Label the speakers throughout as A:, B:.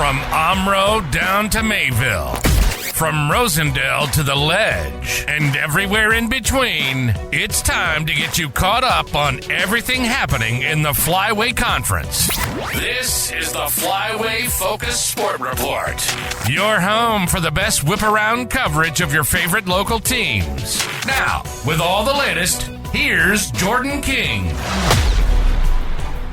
A: From Omro down to Mayville, from Rosendale to the Ledge, and everywhere in between, it's time to get you caught up on everything happening in the Flyway Conference. This is the Flyway Focus Sport Report, your home for the best whip-around coverage of your favorite local teams. Now, with all the latest, here's Jordan King.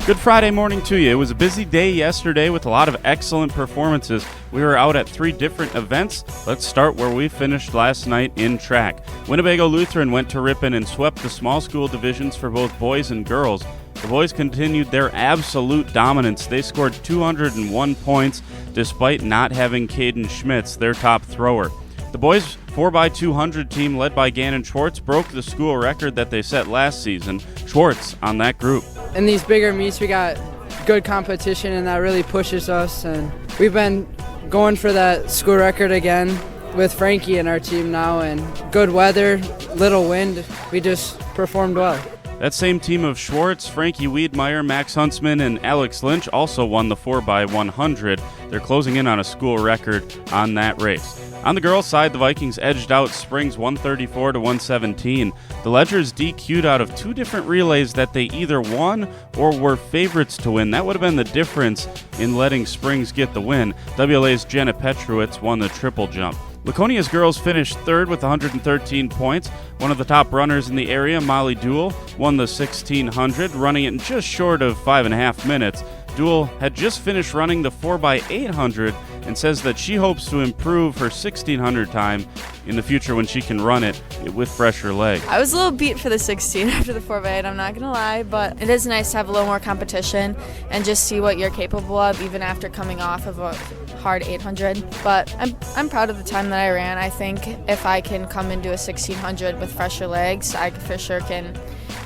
B: Good Friday morning to you. It was a busy day yesterday with a lot of excellent performances. We were out at 3 different events. Let's start where we finished last night in track. Winnebago Lutheran went to Ripon and swept the small school divisions for both boys and girls. The boys continued their absolute dominance. They scored 201 points despite not having Caden Schmitz, their top thrower. The boys 4x200 team led by Gannon Schwartz broke the school record that they set last season. Schwartz on that group.
C: In these bigger meets, we got good competition, and that really pushes us. And we've been going for that school record again with Frankie in our team now, and good weather, little wind. We just performed well.
B: That same team of Schwartz, Frankie Wiedmeyer, Max Huntsman, and Alex Lynch also won the 4x100. They're closing in on a school record on that race. On the girls' side, the Vikings edged out Springs 134-117. The Ledgers DQ'd out of 2 different relays that they either won or were favorites to win. That would have been the difference in letting Springs get the win. WLA's Jenna Petrowitz won the triple jump. Laconia's girls finished 3rd with 113 points. One of the top runners in the area, Molly Duel, won the 1600, running it in just short of 5.5 minutes. Duel had just finished running the 4x800 and says that she hopes to improve her 1600 time in the future when she can run it with fresher legs.
D: I was a little beat for the 16 after the 4x8, I'm not going to lie, but it is nice to have a little more competition and just see what you're capable of even after coming off of a hard 800. But I'm proud of the time that I ran. I think if I can come into a 1600 with fresher legs, I for sure can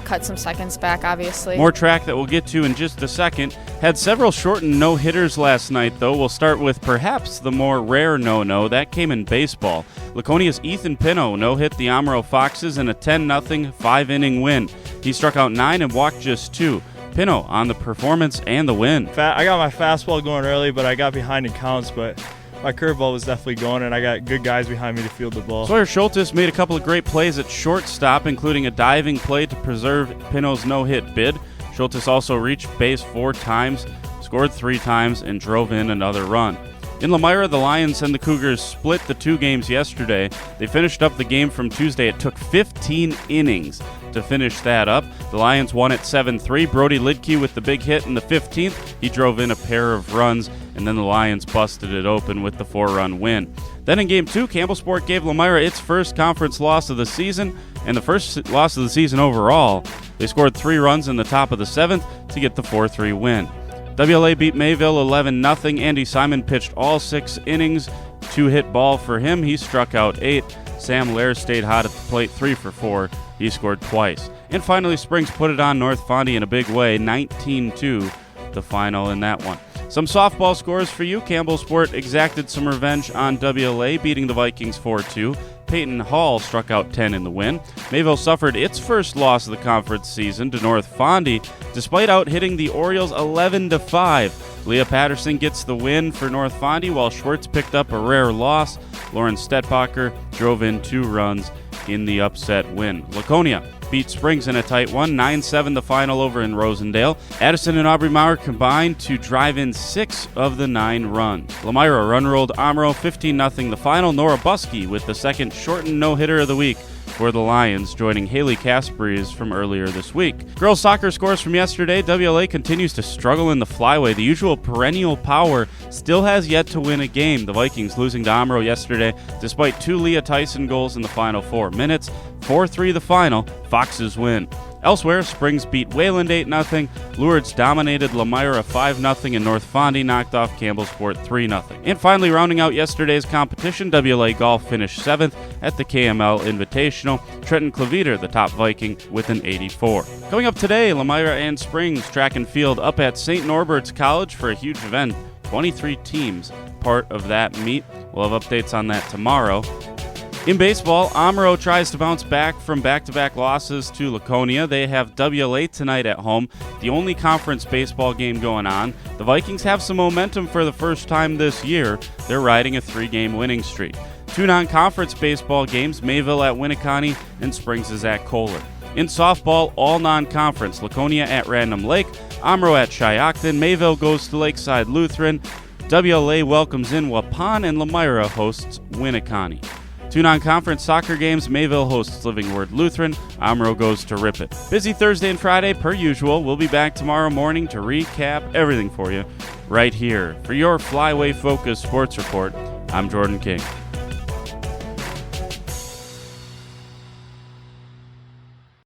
D: cut some seconds back, obviously.
B: More track that we'll get to in just a second. Had several shortened no-hitters last night, though. We'll start with perhaps the more rare no-no. That came in baseball. Laconia's Ethan Pinno no-hit the Omro Foxes in a 10-0 5-inning win. He struck out 9 and walked just 2. Pinno on the performance and the win.
E: I got my fastball going early, but I got behind in counts, but my curveball was definitely going, and I got good guys behind me to field the ball.
B: Sawyer Schultes made a couple of great plays at shortstop, including a diving play to preserve Pinno's no-hit bid. Schultes also reached base 4 times, scored 3 times, and drove in another run. In Lomira, the Lions and the Cougars split the 2 games yesterday. They finished up the game from Tuesday. It took 15 innings to finish that up. The Lions won at 7-3. Brody Lidke with the big hit in the 15th. He drove in a pair of runs, and then the Lions busted it open with the 4-run win. Then in Game 2, Campbellsport gave Lomira its first conference loss of the season, and the first loss of the season overall. They scored 3 runs in the top of the 7th to get the 4-3 win. WLA beat Mayville 11-0. Andy Simon pitched all 6 innings. 2-hit ball for him. He struck out 8. Sam Lair stayed hot at the plate, 3 for 4. He scored twice. And finally, Springs put it on North Fondy in a big way, 19-2, the final in that one. Some softball scores for you. Campbellsport exacted some revenge on WLA, beating the Vikings 4-2. Peyton Hall struck out 10 in the win. Mayville suffered its first loss of the conference season to North Fondy, despite out-hitting the Orioles 11-5. Leah Patterson gets the win for North Fondy, while Schwartz picked up a rare loss. Lauren Stetbacher drove in 2 runs in the upset win. Laconia beat Springs in a tight one, 9-7 the final over in Rosendale. Addison and Aubrey Maurer combined to drive in 6 of the 9 runs. Lomira run-rolled Omro 15-0 the final. Nora Buske with the second shortened no-hitter of the week for the Lions, joining Haley Casprees from earlier this week. Girls soccer scores from yesterday. WLA continues to struggle in the Flyway. The usual perennial power still has yet to win a game. The Vikings losing to Omro yesterday despite 2 Leah Tyson goals in the final 4 minutes. 4-3 the final. Foxes win. Elsewhere, Springs beat Wayland 8-0. Lourdes dominated Lomira 5-0, and North Fondy knocked off Campbellsport 3-0. And finally, rounding out yesterday's competition, WLA Golf finished 7th at the KML Invitational. Trenton Cleveter, the top Viking, with an 84. Coming up today, Lomira and Springs track and field up at St. Norbert's College for a huge event. 23 teams part of that meet. We'll have updates on that tomorrow. In baseball, Omro tries to bounce back from back-to-back losses to Laconia. They have WLA tonight at home, the only conference baseball game going on. The Vikings have some momentum for the first time this year. They're riding a 3-game winning streak. 2 non-conference baseball games, Mayville at Winneconne and Springs is at Kohler. In softball, all non-conference, Laconia at Random Lake, Omro at Shiocton, Mayville goes to Lakeside Lutheran, WLA welcomes in Waupun, and Lomira hosts Winneconne. 2 non-conference soccer games, Mayville hosts Living Word Lutheran, Omro goes to Ripon. Busy Thursday and Friday per usual. We'll be back tomorrow morning to recap everything for you right here. For your Flyway Focus Sports Report, I'm Jordan King.